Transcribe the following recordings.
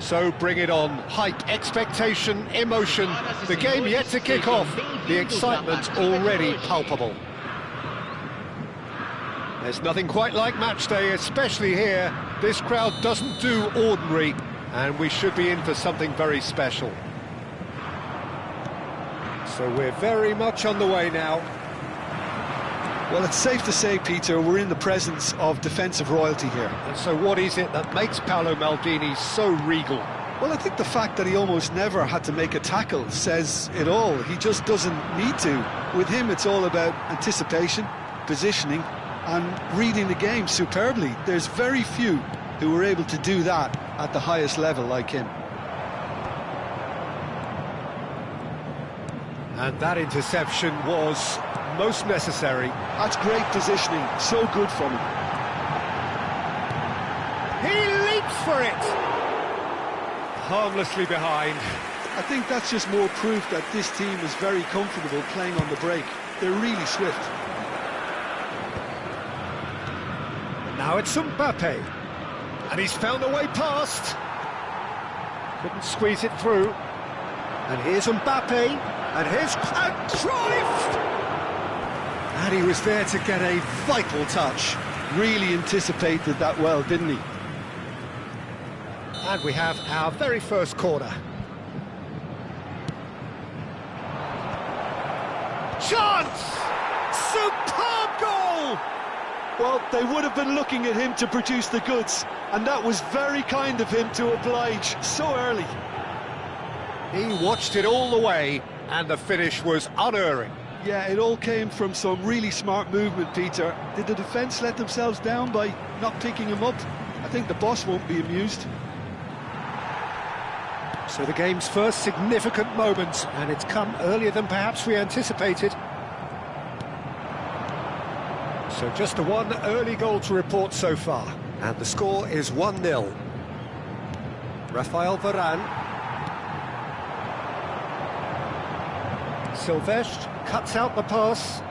So bring it on. Hype, expectation, emotion. The game yet to kick off. The excitement already palpable. There's nothing quite like match day, especially here. This crowd doesn't do ordinary, and we should be in for something very special. So we're very much on the way now. Well, it's safe to say, Peter, we're in the presence of defensive royalty here. And so what is it that makes Paolo Maldini so regal? Well, I think the fact that he almost never had to make a tackle says it all. He just doesn't need to. With him, it's all about anticipation, positioning, and reading the game superbly. There's very few who were able to do that at the highest level like him. And that interception was most necessary. That's great positioning, so good from him. He leaps for it! Harmlessly behind. I think that's just more proof that this team is very comfortable playing on the break. They're really swift. Now it's Mbappe. And he's found a way past. Couldn't squeeze it through. And here's Mbappe. And here's Cruyff! And he was there to get a vital touch. Really anticipated that well, didn't he? And we have our very first corner. Chance! Superb goal! Well, they would have been looking at him to produce the goods, and that was very kind of him to oblige so early. He watched it all the way, and the finish was unerring. Yeah, it all came from some really smart movement, Peter. Did the defence let themselves down by not picking him up? I think the boss won't be amused. So the game's first significant moment, and it's come earlier than perhaps we anticipated. So just the one early goal to report so far, and the score is 1-0. Rafael Varane. Silvestre cuts out the pass.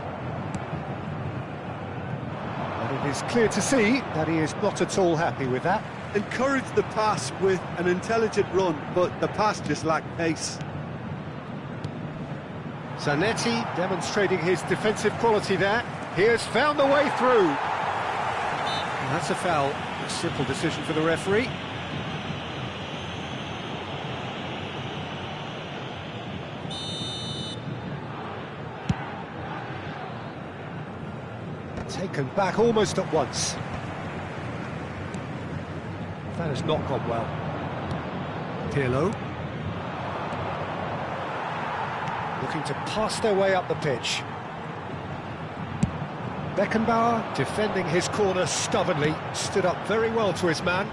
And it is clear to see that he is not at all happy with that. Encouraged the pass with an intelligent run, but the pass just lacked pace. Zanetti demonstrating his defensive quality there. He has found the way through. And that's a foul. A simple decision for the referee. Taken back almost at once. That has not gone well. Pirlo. Looking to pass their way up the pitch. Beckenbauer defending his corner stubbornly, stood up very well to his man.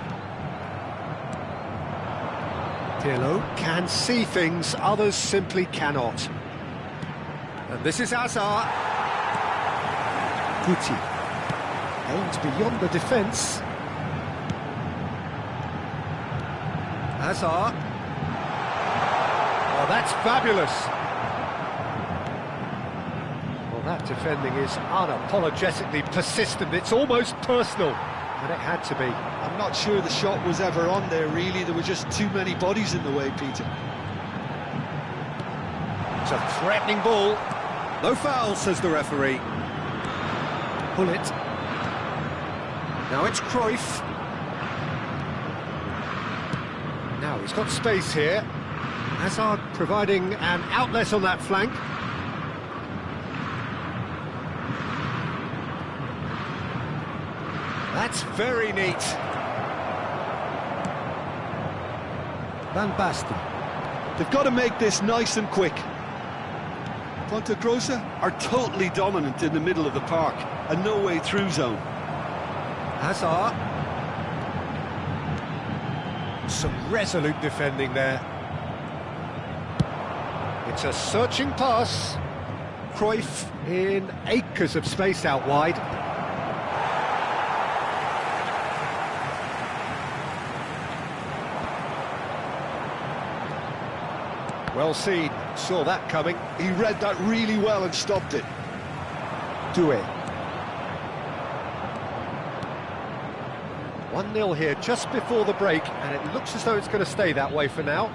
Pirlo can see things others simply cannot. And this is Hazard. Guti aims beyond the defence. Hazard. Oh, that's fabulous. Well, that defending is unapologetically persistent. It's almost personal, and it had to be. I'm not sure the shot was ever on there, really. There were just too many bodies in the way, Peter. It's a threatening ball. No foul, says the referee. Pull it. Now it's Cruyff. Now he's got space here. Hazard providing an outlet on that flank. That's very neat. Van Basten. They've got to make this nice and quick. Ponte Grossa are totally dominant in the middle of the park, a no-way through zone. Hazard. Some resolute defending there. It's a searching pass. Cruyff in acres of space out wide. Well seen, saw that coming. He read that really well and stopped it. 1-0 here just before the break, and it looks as though it's going to stay that way for now.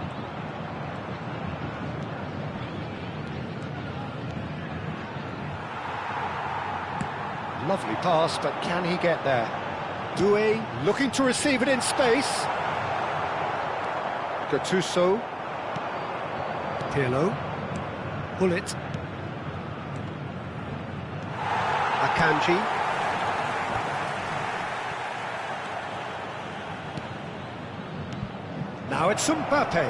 Lovely pass, but can he get there? Doué looking to receive it in space. Gattuso. Pirlo. Bullet. Akanji. Now it's Mbappe.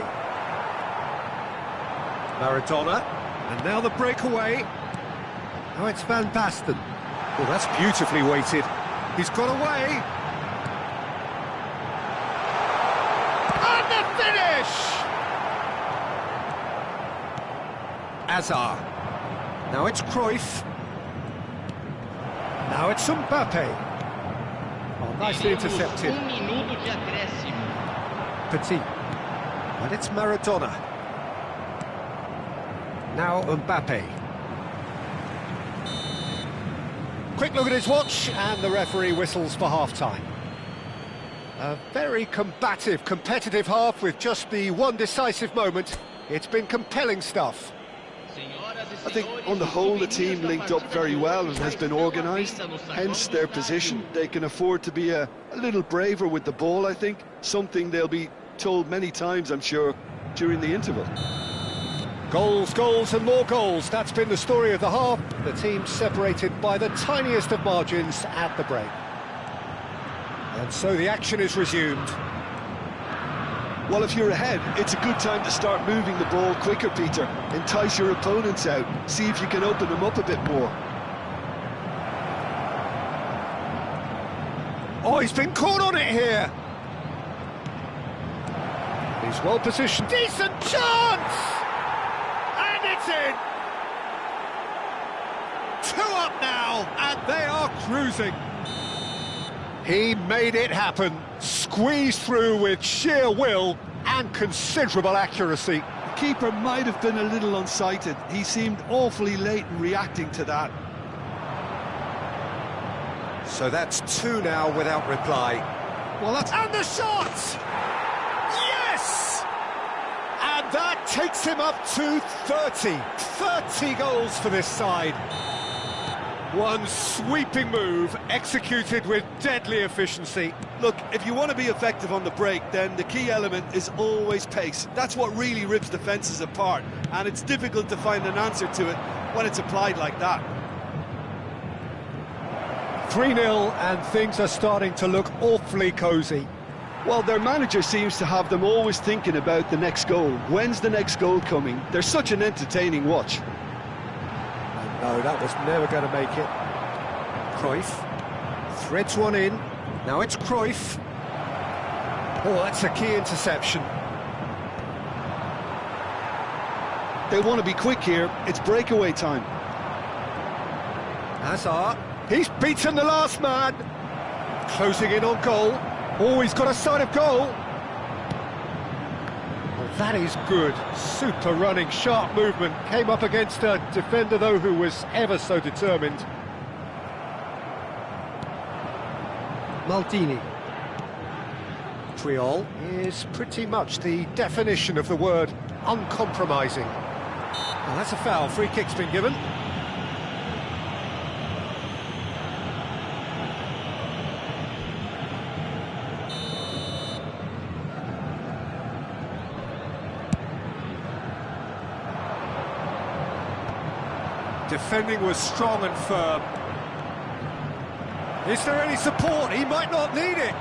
Maradona. And now the breakaway. Now it's Van Basten. Well, that's beautifully weighted. He's got away. And the finish! Azar. Now it's Cruyff. Now it's Mbappe. Oh, nicely intercepted. Petit. And it's Maradona. Now Mbappe. Quick look at his watch, and the referee whistles for half-time. A very combative, competitive half with just the one decisive moment. It's been compelling stuff. I think on the whole the team linked up very well and has been organised, hence their position. They can afford to be a little braver with the ball, I think, something they'll be told many times, I'm sure, during the interval. Goals, goals and more goals. That's been the story of the half. The team separated by the tiniest of margins at the break. And so the action is resumed. Well, if you're ahead, it's a good time to start moving the ball quicker, Peter. Entice your opponents out. See if you can open them up a bit more. Oh, he's been caught on it here. He's well positioned. Decent chance! And it's in! 2 up now, and they are cruising. He made it happen, squeezed through with sheer will and considerable accuracy. The keeper might have been a little unsighted. He seemed awfully late in reacting to that. So that's 2 now without reply. Well, that's... And the shot! Yes! And that takes him up to 30. 30 goals for this side. One sweeping move, executed with deadly efficiency. Look, if you want to be effective on the break, then the key element is always pace. That's what really rips defences apart, and it's difficult to find an answer to it when it's applied like that. 3-0, and things are starting to look awfully cosy. Well, their manager seems to have them always thinking about the next goal. When's the next goal coming? They're such an entertaining watch. No, that was never going to make it. Cruyff threads one in. Now it's Cruyff. Oh, that's a key interception. They want to be quick here. It's breakaway time. Hazard. He's beaten the last man. Closing in on goal. Oh, he's got a sight of goal. That is good. Super running, sharp movement. Came up against a defender, though, who was ever so determined. Maldini. Triol is pretty much the definition of the word uncompromising. Well, that's a foul. Free kick's been given. Defending was strong and firm. Is there any support? He might not need it.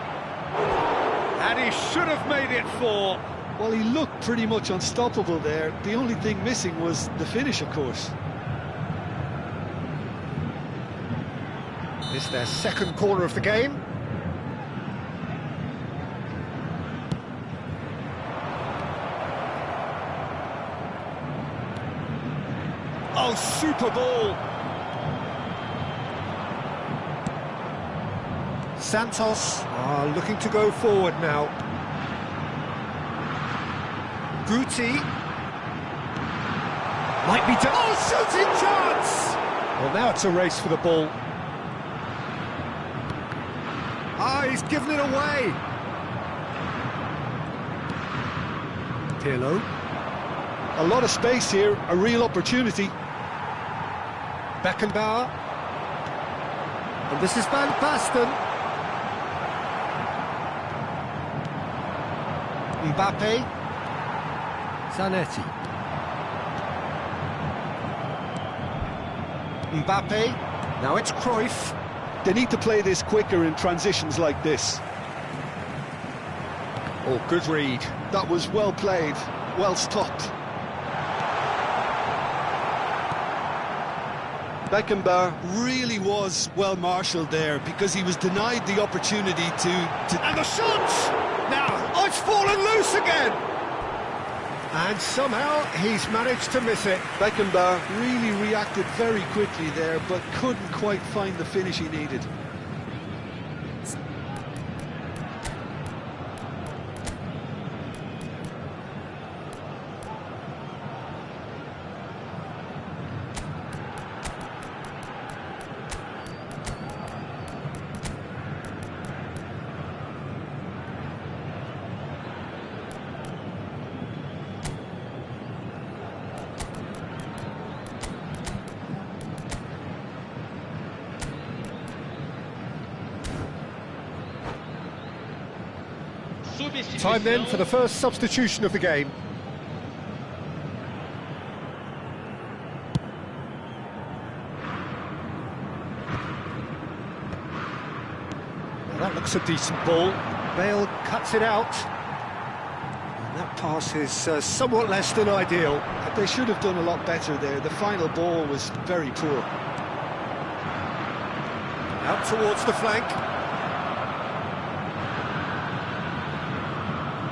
And he should have made it 4. Well, he looked pretty much unstoppable there. The only thing missing was the finish, of course. It's their second corner of the game. Oh, super ball. Santos are looking to go forward now. Guti. Might be... Oh, shooting chance! Well, now it's a race for the ball. Ah, he's given it away. Pirlo. A lot of space here, a real opportunity. Beckenbauer. And this is Van Basten. Mbappe. Zanetti. Mbappe. Now it's Cruyff. They need to play this quicker in transitions like this. Oh, good read. That was well played, well stopped. Beckenbauer really was well marshalled there because he was denied the opportunity to... And the shot! Now, oh, it's fallen loose again! And somehow he's managed to miss it. Beckenbauer really reacted very quickly there, but couldn't quite find the finish he needed. Time then for the first substitution of the game. Now that looks a decent ball. Bale cuts it out. And that pass is somewhat less than ideal. They should have done a lot better there. The final ball was very poor. Out towards the flank.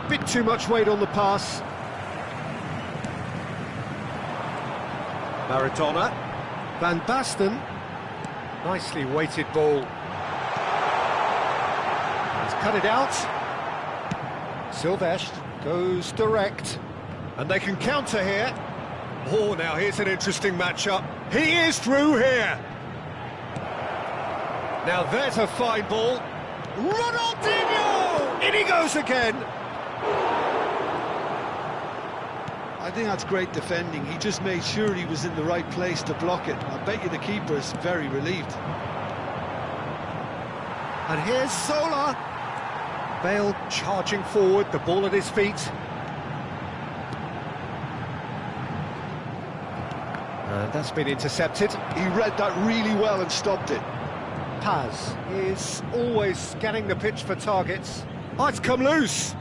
Bit too much weight on the pass. Maradona. Van Basten. Nicely weighted ball. He's cut it out. Silvestre goes direct. And they can counter here. Oh, now here's an interesting matchup. He is through here. Now there's a fine ball. Ronaldinho! In he goes again. I think that's great defending. He just made sure he was in the right place to block it. I bet you the keeper's very relieved. And here's Zola. Bale charging forward, the ball at his feet. And that's been intercepted. He read that really well and stopped it. Paz is always scanning the pitch for targets. Oh, it's come loose.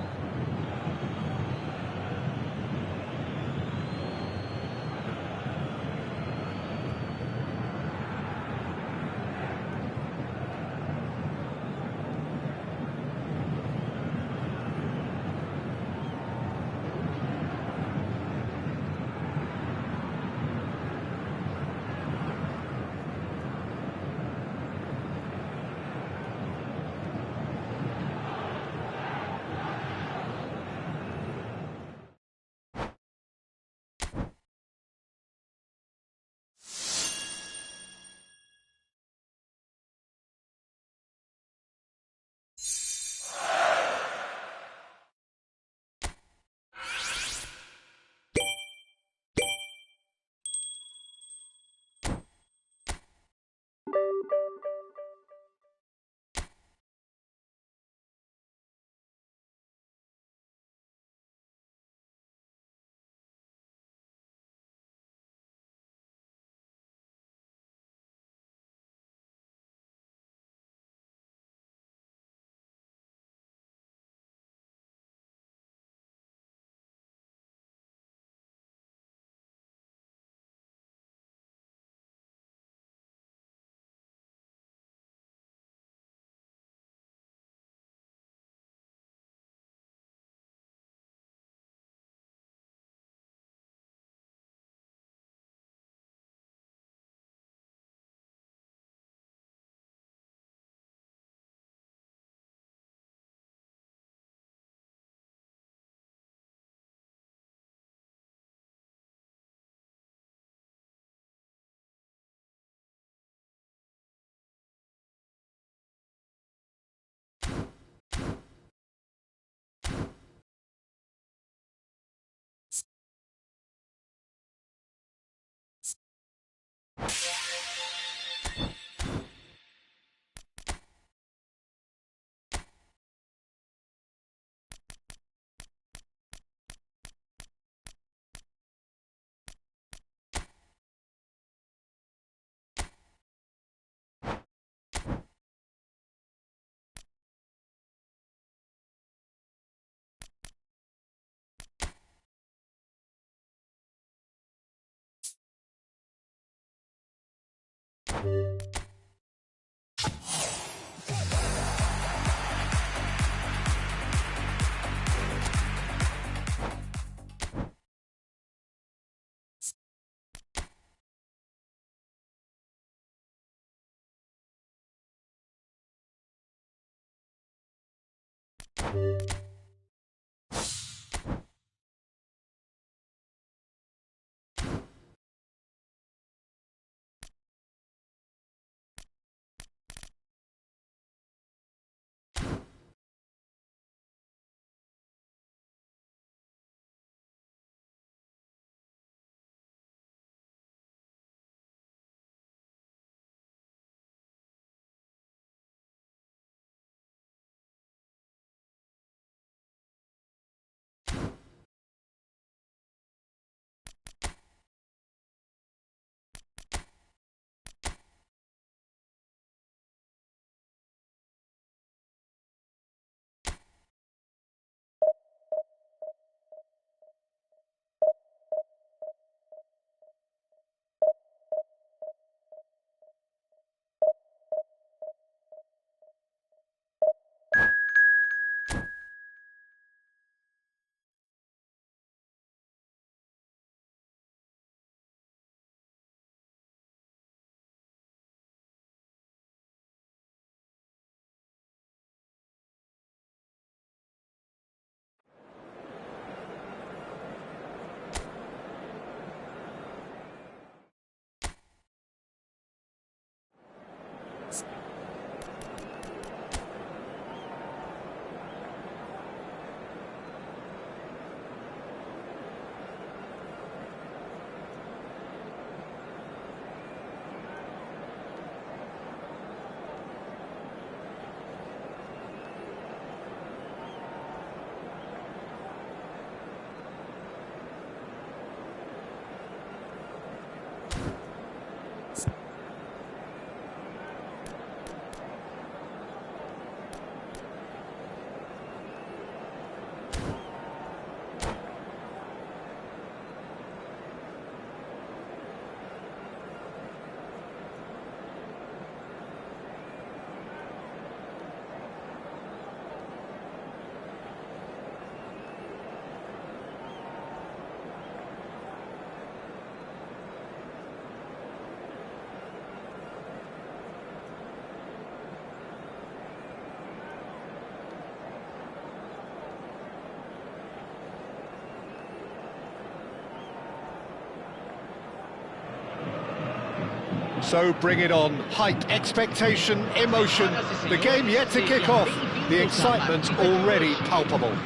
So bring it on. Hype, expectation, emotion. The game yet to kick off. The excitement already palpable.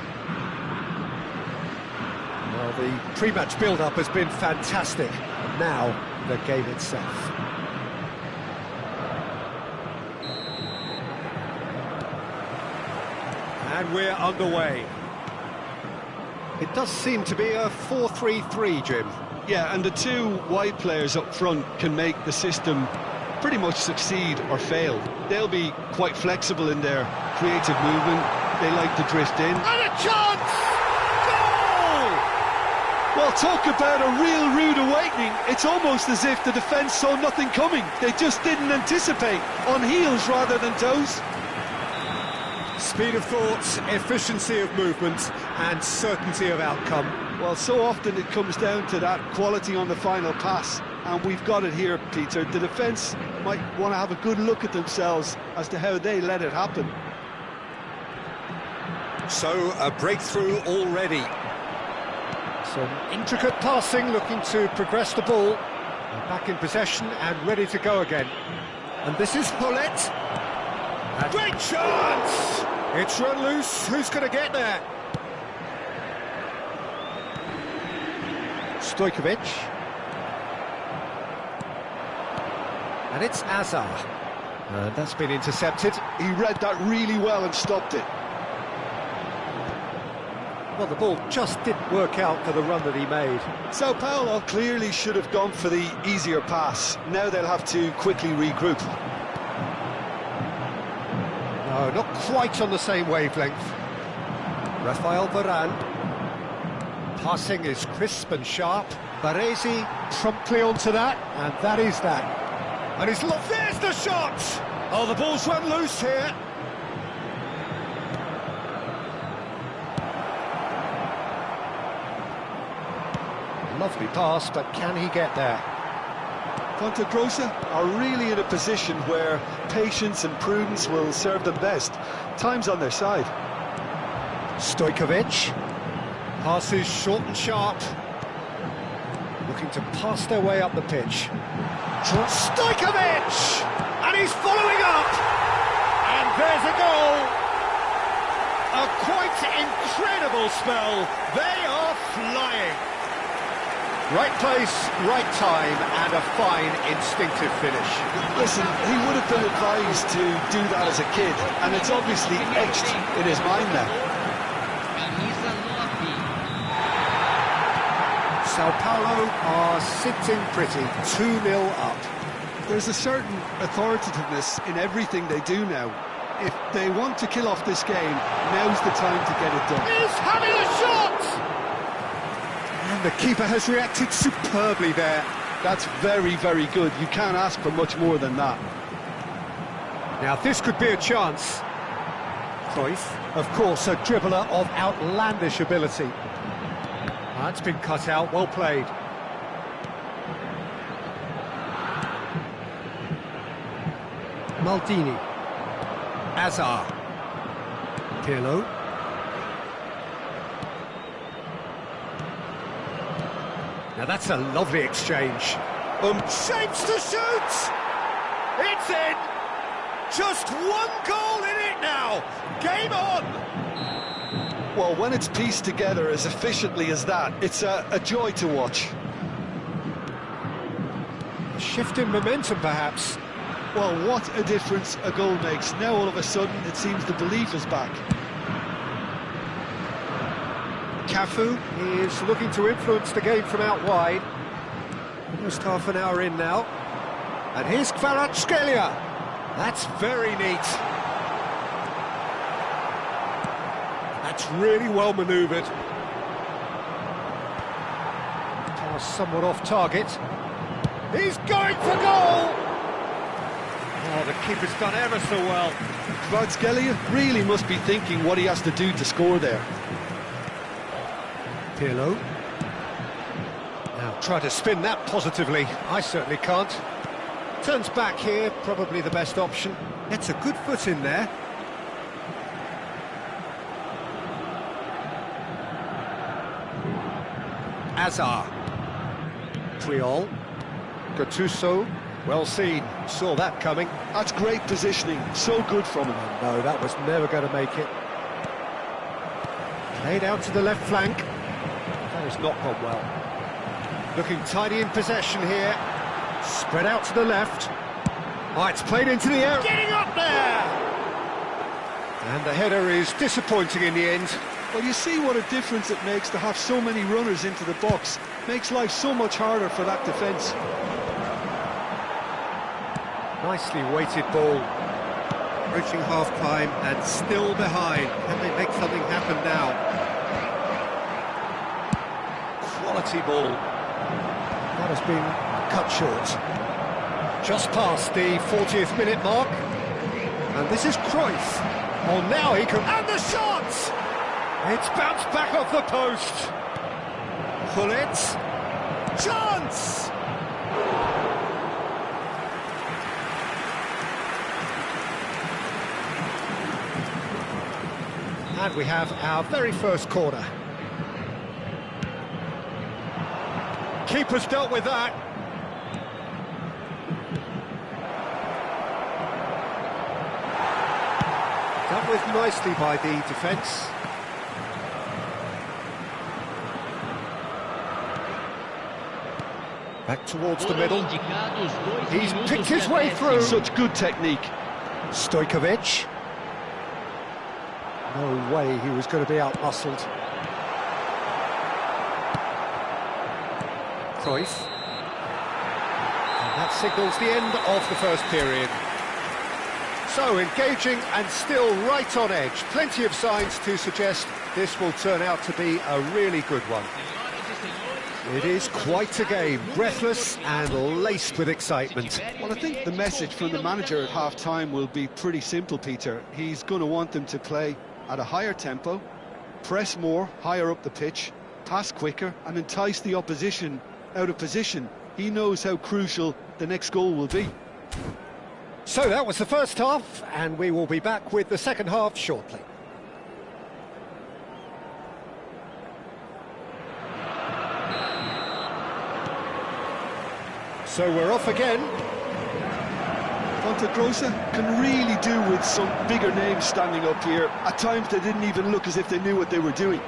Well, the pre-match build-up has been fantastic. Now, the game itself. And we're underway. It does seem to be a 4-3-3, Jim. Yeah, and the two wide players up front can make the system pretty much succeed or fail. They'll be quite flexible in their creative movement. They like to drift in. And a chance! Goal! Well, talk about a real rude awakening. It's almost as if the defence saw nothing coming. They just didn't anticipate, on heels rather than toes. Speed of thoughts, efficiency of movement, and certainty of outcome. Well, so often it comes down to that quality on the final pass, and we've got it here, Peter. The defence might want to have a good look at themselves as to how they let it happen. So, a breakthrough already. Some intricate passing, looking to progress the ball. And back in possession and ready to go again. And this is Hullet. Great chance! It's run loose. Who's going to get there? Stojkovic. And it's Azar. And that's been intercepted. He read that really well and stopped it. Well, the ball just didn't work out for the run that he made. Sao Paulo clearly should have gone for the easier pass. Now they'll have to quickly regroup. No, not quite on the same wavelength. Rafael Varane. Passing is crisp and sharp. Baresi promptly onto that, and that is that. And he's lost. There's the shot! Oh, the ball's run loose here. Lovely pass, but can he get there? Ponte Grossa are really in a position where patience and prudence will serve them best. Time's on their side. Stojkovic. Passes short and sharp. Looking to pass their way up the pitch. Stojkovic! And he's following up! And there's a goal! A quite incredible spell. They are flying. Right place, right time, and a fine instinctive finish. Listen, he would have been advised to do that as a kid, and it's obviously etched in his mind now. Sao Paulo are sitting pretty, 2-0 up. There's a certain authoritativeness in everything they do now. If they want to kill off this game, now's the time to get it done. He's having a shot! And the keeper has reacted superbly there. That's very, very good. You can't ask for much more than that. Now this could be a chance. Cruyff, of course, a dribbler of outlandish ability. That's been cut out, well played. Maldini. Azar. Pirlo. Now that's a lovely exchange. Shapes to shoot! It's in! Just one goal in it now! Game on! Well, when it's pieced together as efficiently as that, it's a joy to watch. A shift in momentum, perhaps. Well, what a difference a goal makes. Now, all of a sudden, it seems the belief is back. Cafu is looking to influence the game from out wide. Almost half an hour in now. And here's Kvaratskhelia. That's very neat. That's really well manoeuvred. Pass somewhat off target. He's going for goal! Oh, the keeper's done ever so well. Kvaratskhelia really must be thinking what he has to do to score there. Pirlo. Now try to spin that positively. I certainly can't. Turns back here, probably the best option. Gets a good foot in there. Azar. Triol. Gattuso. Well seen. Saw that coming. That's great positioning. So good from him. No, that was never going to make it. Played out to the left flank. That has not gone well. Looking tidy in possession here. Spread out to the left. Oh, it's played into the air. Getting up there! And the header is disappointing in the end. Well, you see what a difference it makes to have so many runners into the box. Makes life so much harder for that defence. Nicely weighted ball. Approaching half-time and still behind. Can they make something happen now? Quality ball. That has been cut short. Just past the 40th minute mark. And this is Cruyff. Oh, now he can... And the shot! It's bounced back off the post. Gullit. Chance! And we have our very first corner. Keeper's dealt with that. Dealt with nicely by the defence. Back towards the middle. He's picked his way through. Such good technique. Stojkovic. No way he was going to be out-muscled. Cruyff. And that signals the end of the first period. So, engaging and still right on edge. Plenty of signs to suggest this will turn out to be a really good one. It is quite a game, breathless and laced with excitement. Well, I think the message from the manager at half-time will be pretty simple, Peter. He's going to want them to play at a higher tempo, press more, higher up the pitch, pass quicker and entice the opposition out of position. He knows how crucial the next goal will be. So that was the first half, and we will be back with the second half shortly. So we're off again. Grossa can really do with some bigger names standing up here. At times they didn't even look as if they knew what they were doing.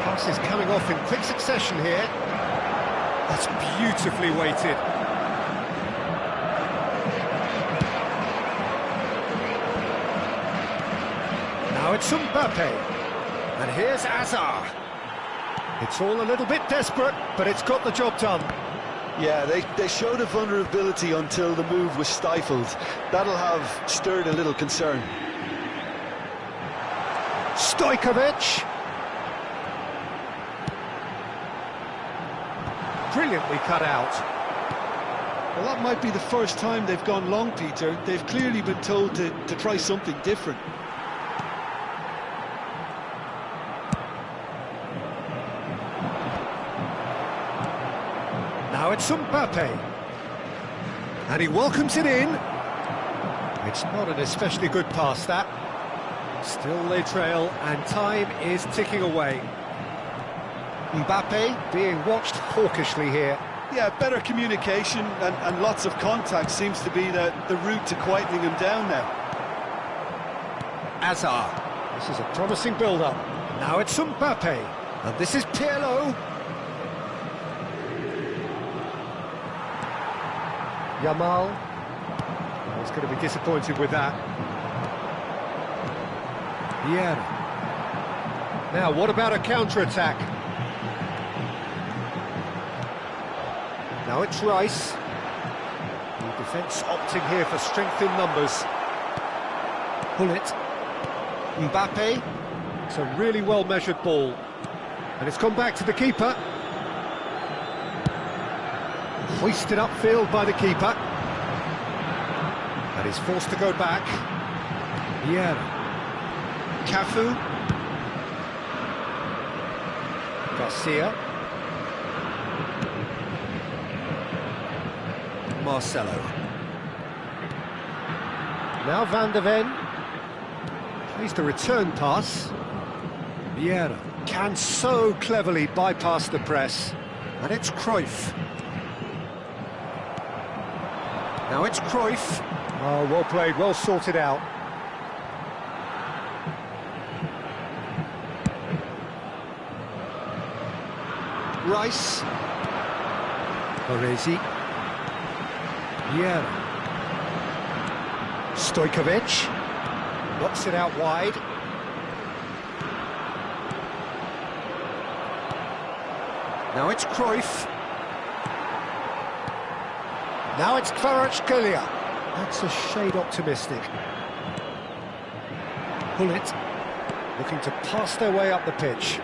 Passes coming off in quick succession here. That's beautifully weighted. Now it's Mbappe. And here's Hazard. It's all a little bit desperate, but it's got the job done. Yeah, they showed a vulnerability until the move was stifled. That'll have stirred a little concern. Stojkovic. Brilliantly cut out. Well, that might be the first time they've gone long, Peter. They've clearly been told to try something different. Now it's Mbappe. And he welcomes it in. It's not an especially good pass, that. Still they trail, and time is ticking away. Mbappe being watched hawkishly here. Yeah, better communication and lots of contact seems to be the route to quietening him down now. Hazard. This is a promising build-up. Now it's Mbappe. And this is Pirlo. Yamal. Oh, he's going to be disappointed with that. Yeah. Now, what about a counter-attack? Now it's Rice. The defence opting here for strength in numbers. Pull it. Mbappe. It's a really well-measured ball. And it's gone back to the keeper. Hoisted upfield by the keeper. And he's forced to go back. Yeah. Cafu. Garcia. Marcelo. Now Van de Ven. Plays the return pass. Vieira can so cleverly bypass the press. And it's Cruyff. Now it's Cruyff. Oh, well played, well sorted out. Rice. Baresi. Vieira. Stojkovic. Knocks it out wide. Now it's Cruyff. Now it's Kvaratskhelia. That's a shade optimistic. Pull it. Looking to pass their way up the pitch.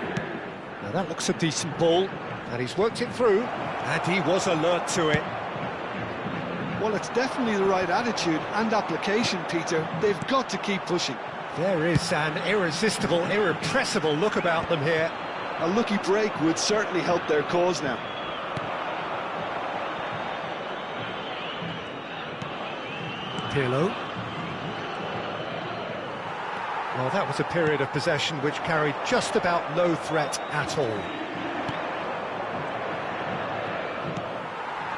Now that looks a decent ball. And he's worked it through. And he was alert to it. Well, it's definitely the right attitude and application, Peter. They've got to keep pushing. There is an irresistible, irrepressible look about them here. A lucky break would certainly help their cause now. Pirlo. Well, that was a period of possession which carried just about no threat at all.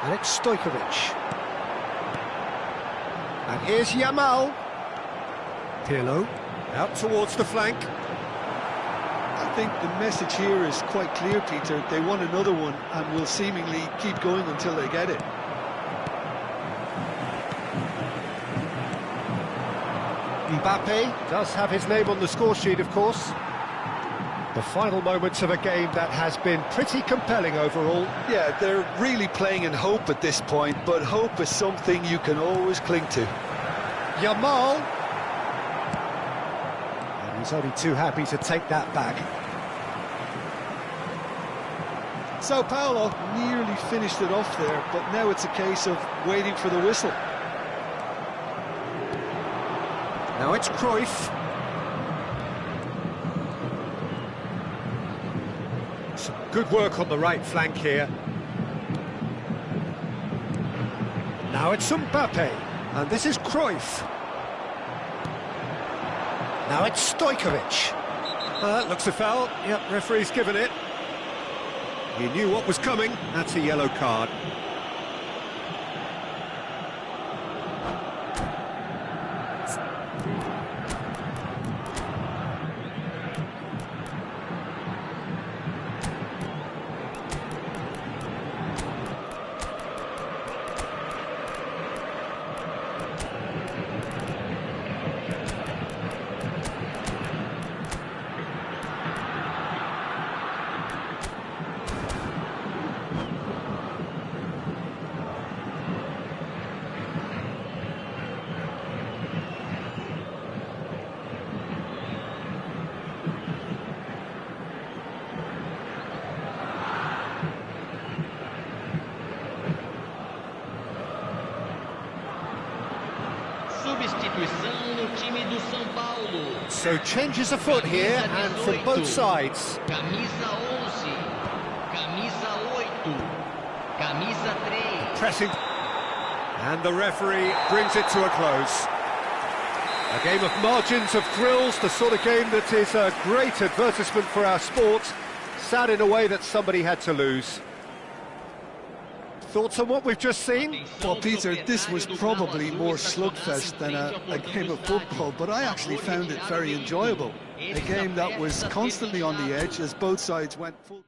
And it's Stojkovic. And here's Yamal. Pirlo, out towards the flank. I think the message here is quite clear, Peter. They want another one and will seemingly keep going until they get it. Mbappe does have his name on the score sheet, of course. The final moments of a game that has been pretty compelling overall. Yeah, they're really playing in hope at this point, but hope is something you can always cling to. Yamal. And he's only too happy to take that back. Sao Paulo nearly finished it off there, but now it's a case of waiting for the whistle. Now it's Cruyff. Some good work on the right flank here. Now it's Mbappe, and this is Cruyff. Now it's Stojkovic. That looks a foul. Yep, referee's given it. He knew what was coming. That's a yellow card. Substituição no time do São Paulo. So changes afoot here, and from both sides. Camisa 11, camisa 8, camisa 3. Pressing. And the referee brings it to a close. A game of margins, of thrills, the sort of game that is a great advertisement for our sport. Sad in a way that somebody had to lose. Thoughts on what we've just seen? Well, Peter, this was probably more slugfest than a game of football, but I actually found it very enjoyable. A game that was constantly on the edge as both sides went full.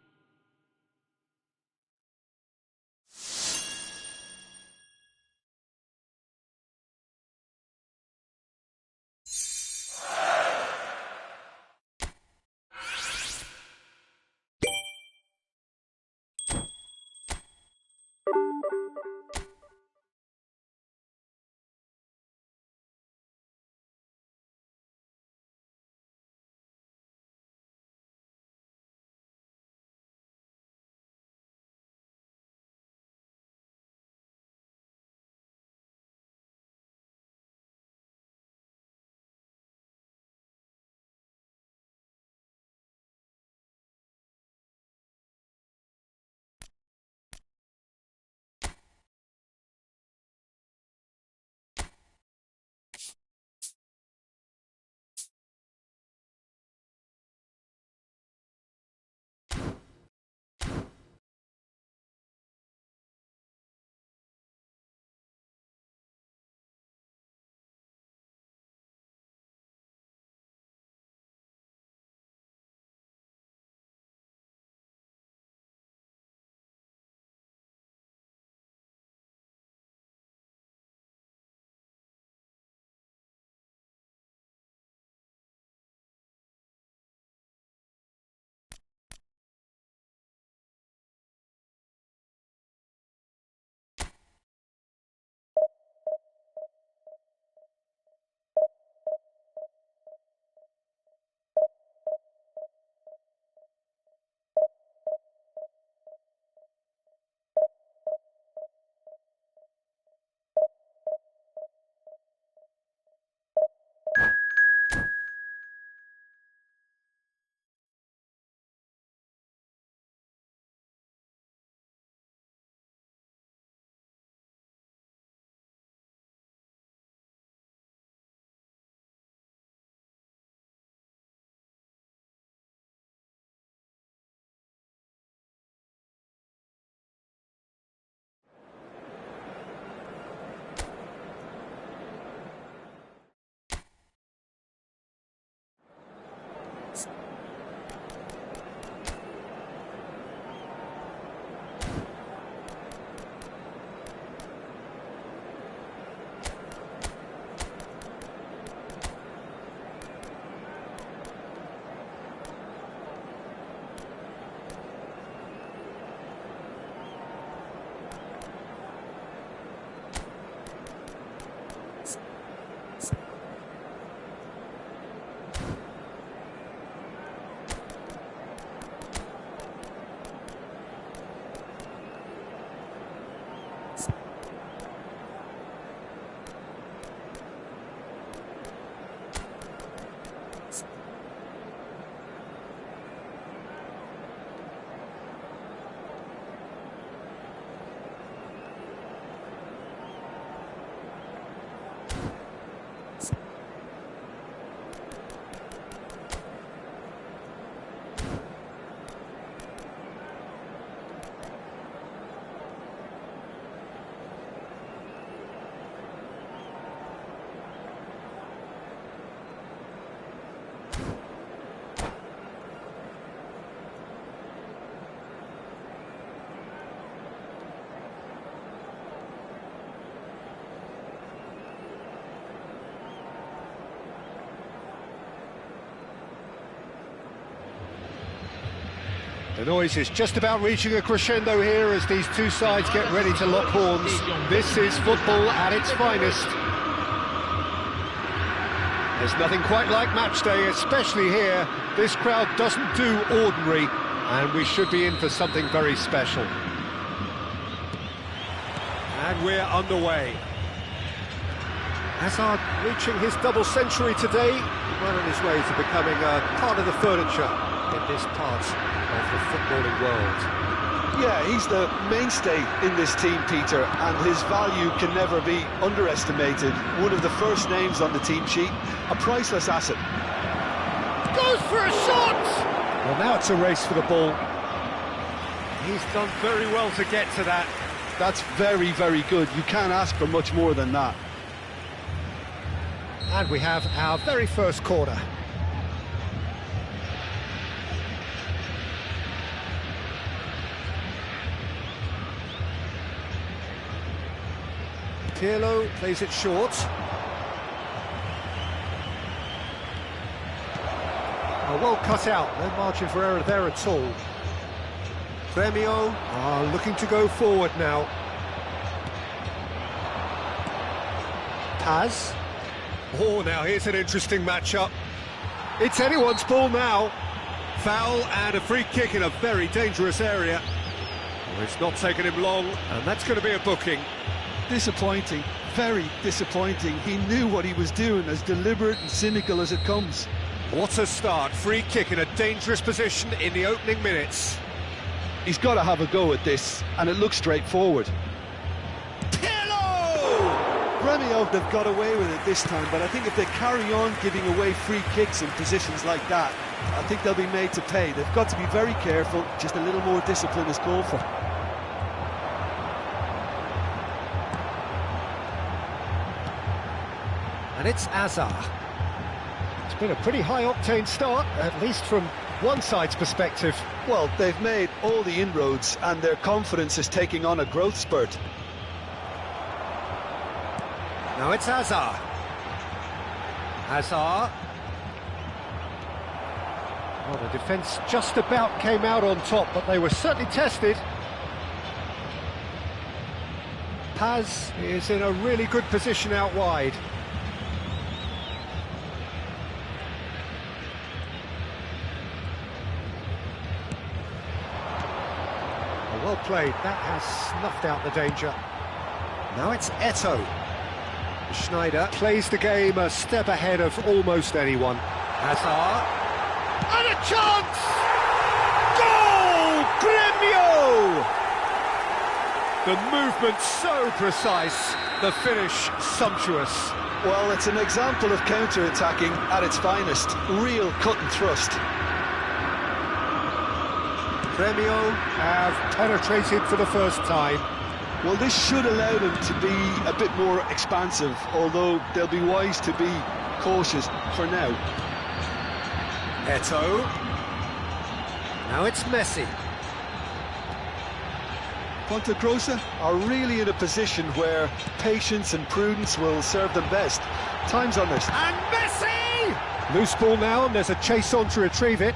The noise is just about reaching a crescendo here as these two sides get ready to lock horns. This is football at its finest. There's nothing quite like match day, especially here. This crowd doesn't do ordinary, and we should be in for something very special. And we're underway. Hazard reaching his double century today, well on his way to becoming a part of the furniture in this part of the footballing world. Yeah, he's the mainstay in this team, Peter, and his value can never be underestimated. One of the first names on the team sheet, a priceless asset. Goes for a shot! Well, now it's a race for the ball. He's done very well to get to that. That's very, very good. You can't ask for much more than that. And we have our very first corner. Pirlo plays it short. Oh, well cut out, no margin for error there at all. Gremio are looking to go forward now. Paz. Oh, now here's an interesting matchup. It's anyone's ball now. Foul and a free kick in a very dangerous area. Well, it's not taken him long, and that's going to be a booking. Disappointing, very disappointing. He knew what he was doing, as deliberate and cynical as it comes. What a start, free kick in a dangerous position in the opening minutes. He's got to have a go at this, and it looks straightforward. Gremio have got away with it this time, but I think if they carry on giving away free kicks in positions like that, I think they'll be made to pay. They've got to be very careful, just a little more discipline is called for. And it's Azar. It's been a pretty high-octane start, at least from one side's perspective. Well, they've made all the inroads, and their confidence is taking on a growth spurt. Now it's Hazard. Hazard. Well, the defence just about came out on top, but they were certainly tested. Paz is in a really good position out wide. Well played, that has snuffed out the danger. Now it's Eto'o. Schneider plays the game a step ahead of almost anyone. Hazard. And a chance! Goal! Gremio! The movement so precise, the finish sumptuous. Well, it's an example of counter-attacking at its finest. Real cut and thrust. Gremio have penetrated for the first time. Well, this should allow them to be a bit more expansive, although they'll be wise to be cautious for now. Eto'o. Now it's Messi. Ponte Grossa are really in a position where patience and prudence will serve them best. Time's on this. And Messi! Loose ball now, and there's a chase on to retrieve it.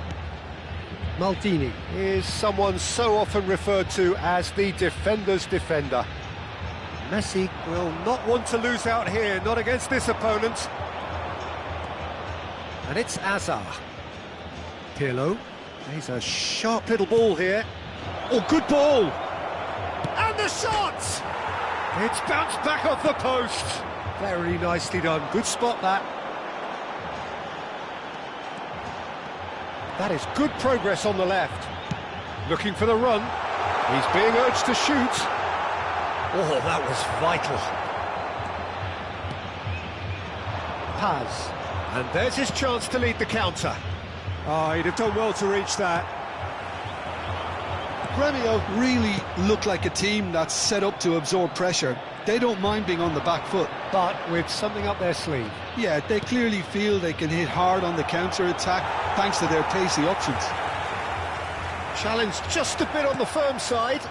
Maldini is someone so often referred to as the defender's defender. Messi will not want to lose out here, not against this opponent. And it's Azar. Pirlo. He's a sharp little ball here. Oh, good ball! And the shot! It's bounced back off the post. Very nicely done. Good spot, that. That is good progress on the left. Looking for the run. He's being urged to shoot. Oh, that was vital. Paz. And there's his chance to lead the counter. Oh, he'd have done well to reach that. Gremio really look like a team that's set up to absorb pressure. They don't mind being on the back foot. But with something up their sleeve. Yeah, they clearly feel they can hit hard on the counter-attack thanks to their pacey options. Challenged just a bit on the firm side.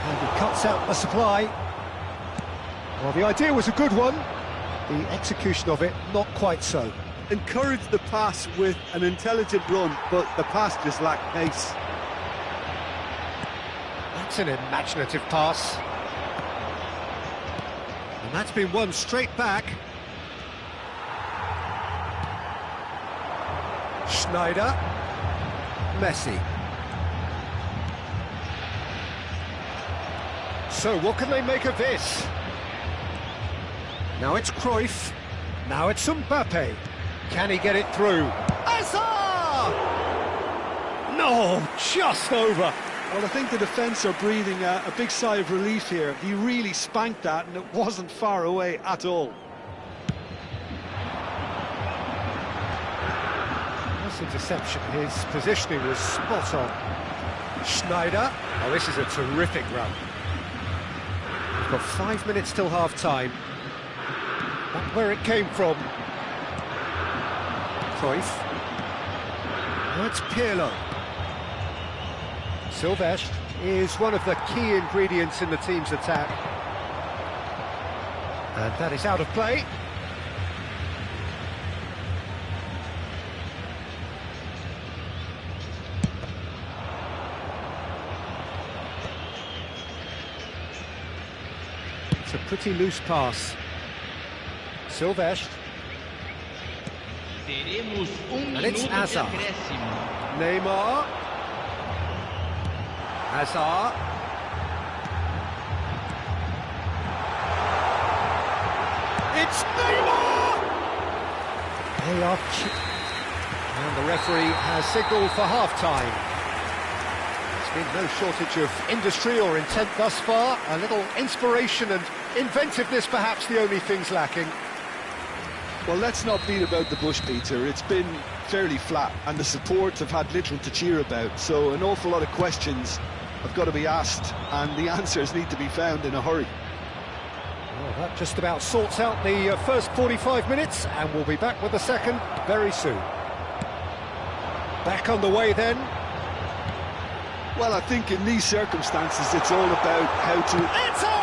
And he cuts out the supply. Well, the idea was a good one. The execution of it, not quite so. encouraged the pass with an intelligent run, but the pass just lacked pace. That's an imaginative pass. And that's been won straight back. Schneider. Messi. So what can they make of this? Now it's Cruyff. Now it's Mbappe. Can he get it through? Hazard! No, just over. Well, I think the defence are breathing a big sigh of relief here. He really spanked that, and it wasn't far away at all. This interception, his positioning was spot on. Schneider. Oh, this is a terrific run. We've got 5 minutes till half-time. That's where it came from. Cruyff. Now it's Pirlo. Silvestre is one of the key ingredients in the team's attack. And that is out of play. It's a pretty loose pass. Silvestre. Teremos And it's minuto de Hazard. acréscimo. Neymar. Hazard. It's Neymar! They are and the referee has signalled for half-time. There's been no shortage of industry or intent thus far. A little inspiration and inventiveness, perhaps the only things lacking. Well, let's not beat about the bush, Peter. It's been fairly flat, and the support have had little to cheer about. So an awful lot of questions have got to be asked, and the answers need to be found in a hurry. Well, that just about sorts out the first 45 minutes, and we'll be back with the second very soon. Back on the way then. Well, I think in these circumstances, it's all about how to... It's a goal!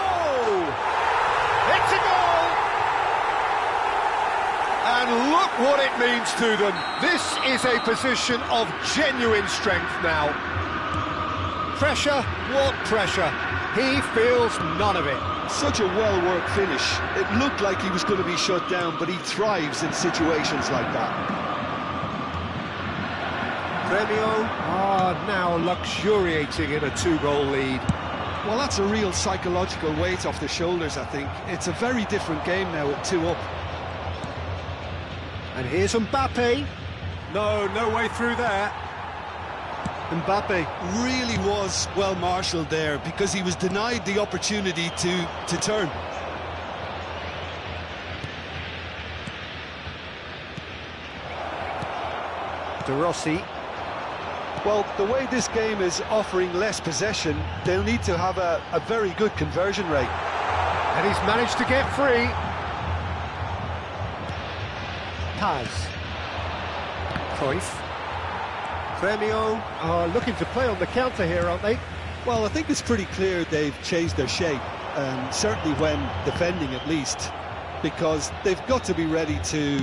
And look what it means to them. This is a position of genuine strength now. Pressure, what pressure? He feels none of it. Such a well-worked finish. It looked like he was going to be shut down, but he thrives in situations like that. Premio are now luxuriating in a 2-goal lead. Well, that's a real psychological weight off the shoulders, I think. It's a very different game now at 2 up. And here's Mbappe. No way through there. Mbappe really was well marshalled there because he was denied the opportunity to turn. De Rossi. Well, the way this game is offering less possession, they'll need to have a very good conversion rate. And he's managed to get free. Paz. Cruyff. Premio are looking to play on the counter here, aren't they? Well, I think it's pretty clear they've changed their shape, certainly when defending at least, because they've got to be ready to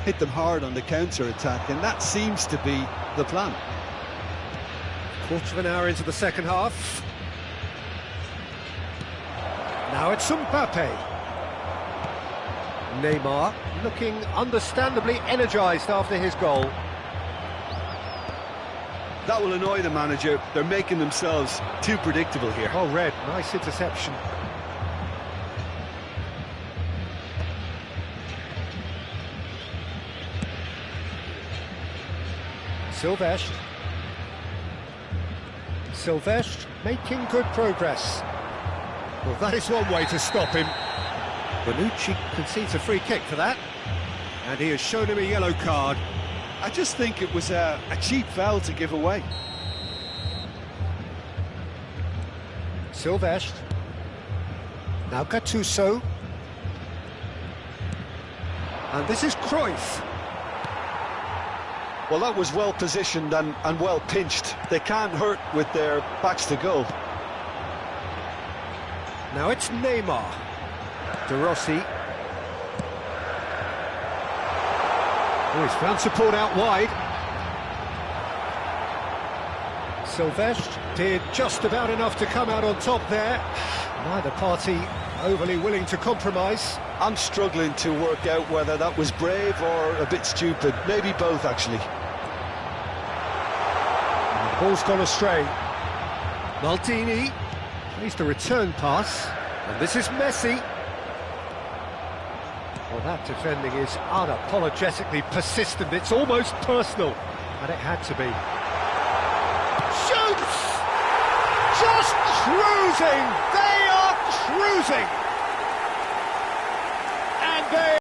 hit them hard on the counter-attack, and that seems to be the plan. Quarter of an hour into the second half. Now it's Mbappe. Neymar looking understandably energised after his goal. That will annoy the manager. They're making themselves too predictable here. Oh, Red, nice interception. Silvestre. Silvestre making good progress. Well, that is one way to stop him. Bonucci concedes a free kick for that. And he has shown him a yellow card. I just think it was a cheap foul to give away. Silvestre. Now Gattuso. And this is Cruyff. Well, that was well positioned and well pinched. They can't hurt with their backs to goal. Now it's Neymar. De Rossi. Oh, he's found support out wide. Silvestre did just about enough to come out on top there. Neither party overly willing to compromise. I'm struggling to work out whether that was brave or a bit stupid. Maybe both, actually. And the ball's gone astray. Maldini plays the return pass. And this is Messi. Well, that defending is unapologetically persistent. It's almost personal. And it had to be. Shoots! Just cruising! They are cruising! And they